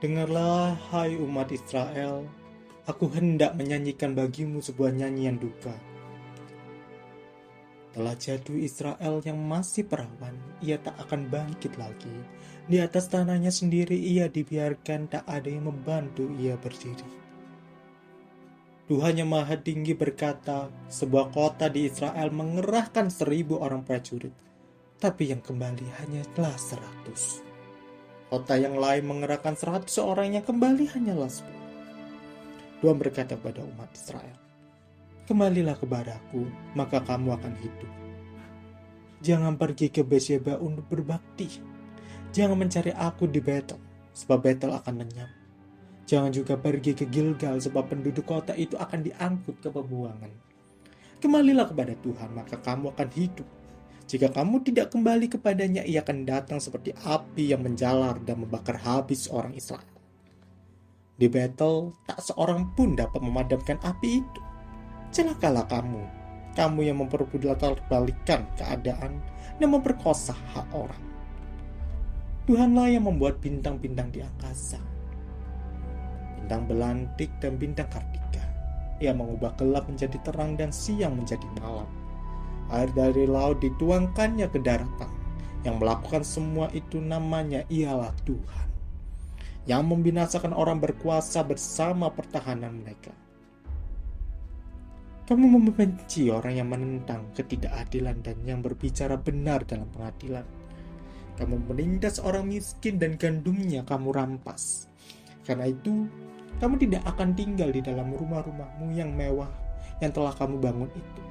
Dengarlah, hai umat Israel, aku hendak menyanyikan bagimu sebuah nyanyian duka. Telah jatuh Israel yang masih perawan, ia tak akan bangkit lagi. Di atas tanahnya sendiri ia dibiarkan, tak ada yang membantu ia berdiri. Tuhan yang Maha Tinggi berkata, sebuah kota di Israel mengerahkan 1.000 orang prajurit, tapi yang kembali hanyalah 100. Kota yang lain mengerahkan 100 orang, yang kembali hanyalah 10. Tuhan berkata kepada umat Israel, kembalilah kepadaku, maka kamu akan hidup. Jangan pergi ke Beersheba untuk berbakti. Jangan mencari aku di Betel, sebab Betel akan lenyap. Jangan juga pergi ke Gilgal, sebab penduduk kota itu akan diangkut ke pembuangan. Kembalilah kepada Tuhan, maka kamu akan hidup. Jika kamu tidak kembali kepadanya, ia akan datang seperti api yang menjalar dan membakar habis orang Israel. Di Betel, tak seorang pun dapat memadamkan api itu. Celakalah kamu yang memperbudak-balikan keadaan dan memperkosa hak orang. Tuhanlah yang membuat bintang-bintang di angkasa, bintang belantik dan bintang kartika. Ia mengubah gelap menjadi terang dan siang menjadi malam. Air dari laut dituangkannya ke daratan. Yang melakukan semua itu namanya ialah Tuhan, yang membinasakan orang berkuasa bersama pertahanan mereka. Kamu membenci orang yang menentang ketidakadilan dan yang berbicara benar dalam pengadilan. Kamu menindas orang miskin dan gandumnya kamu rampas. Karena itu, kamu tidak akan tinggal di dalam rumah-rumahmu yang mewah yang telah kamu bangun itu.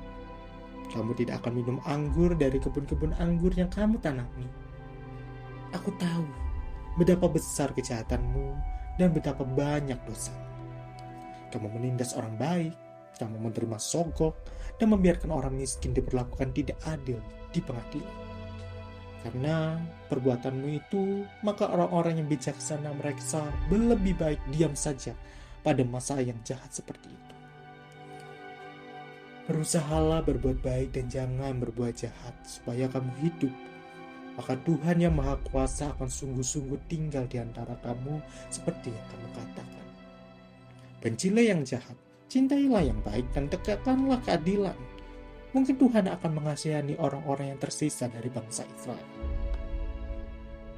Kamu tidak akan minum anggur dari kebun-kebun anggur yang kamu tanami. Aku tahu betapa besar kejahatanmu dan betapa banyak dosa. Kamu menindas orang baik, kamu menerima sogok, dan membiarkan orang miskin diperlakukan tidak adil di pengadilan. Karena perbuatanmu itu, maka orang-orang yang bijaksana mereka lebih baik diam saja pada masa yang jahat seperti itu. Berusahalah berbuat baik dan jangan berbuat jahat, supaya kamu hidup. Maka Tuhan yang Maha Kuasa akan sungguh-sungguh tinggal di antara kamu seperti yang kamu katakan. Bencilah yang jahat, cintailah yang baik, dan tegakkanlah keadilan. Mungkin Tuhan akan mengasihani orang-orang yang tersisa dari bangsa Israel.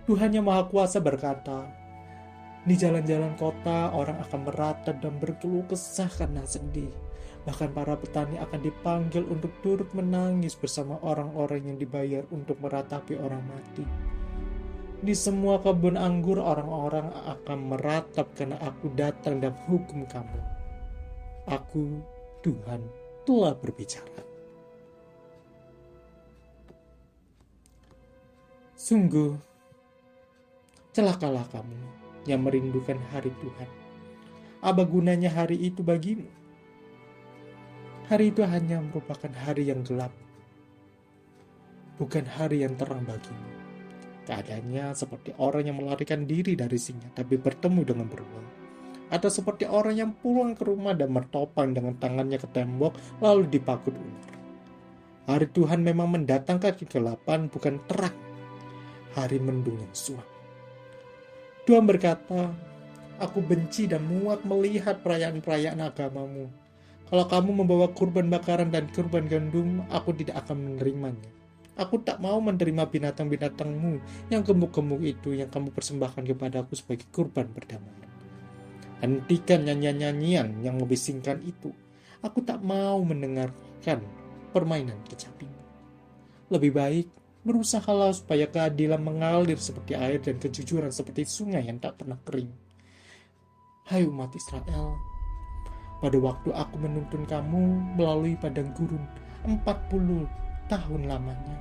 Tuhan yang Maha Kuasa berkata, di jalan-jalan kota orang akan meratap dan berkeluh kesah karena sedih. Bahkan para petani akan dipanggil untuk turut menangis bersama orang-orang yang dibayar untuk meratapi orang mati. Di semua kebun anggur orang-orang akan meratap karena aku datang dan hukum kamu. Aku, Tuhan, telah berbicara. Sungguh, celakalah kamu yang merindukan hari Tuhan. Apa gunanya hari itu bagimu? Hari itu hanya merupakan hari yang gelap, bukan hari yang terang bagimu. Keadaannya seperti orang yang melarikan diri dari singa tapi bertemu dengan beruang, atau seperti orang yang pulang ke rumah dan bertopang dengan tangannya ke tembok lalu dipakut ular. Hari Tuhan memang mendatangkan kegelapan, bukan terang, hari mendung yang suam. Tuhan berkata, aku benci dan muak melihat perayaan-perayaan agamamu. Kalau kamu membawa kurban bakaran dan kurban gandum, aku tidak akan menerimanya. Aku tak mau menerima binatang-binatangmu yang gemuk-gemuk itu yang kamu persembahkan kepadaku sebagai kurban berdamaian. Hentikan nyanyian-nyanyian yang membisingkan itu. Aku tak mau mendengarkan permainan kecapimu. Lebih baik berusahalah supaya keadilan mengalir seperti air dan kejujuran seperti sungai yang tak pernah kering. Hai umat Israel, pada waktu aku menuntun kamu melalui padang gurun 40 tahun lamanya,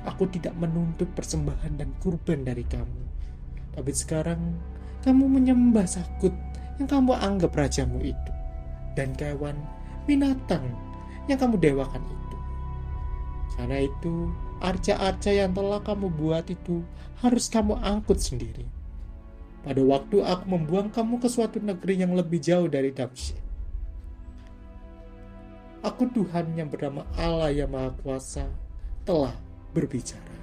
aku tidak menuntut persembahan dan kurban dari kamu. Tapi sekarang kamu menyembah Sakut yang kamu anggap rajamu itu, dan kewan binatang yang kamu dewakan itu. Karena itu, arca-arca yang telah kamu buat itu harus kamu angkut sendiri. Pada waktu aku membuang kamu ke suatu negeri yang lebih jauh dari Damsyik. Aku Tuhan yang bernama Allah yang Maha Kuasa telah berbicara.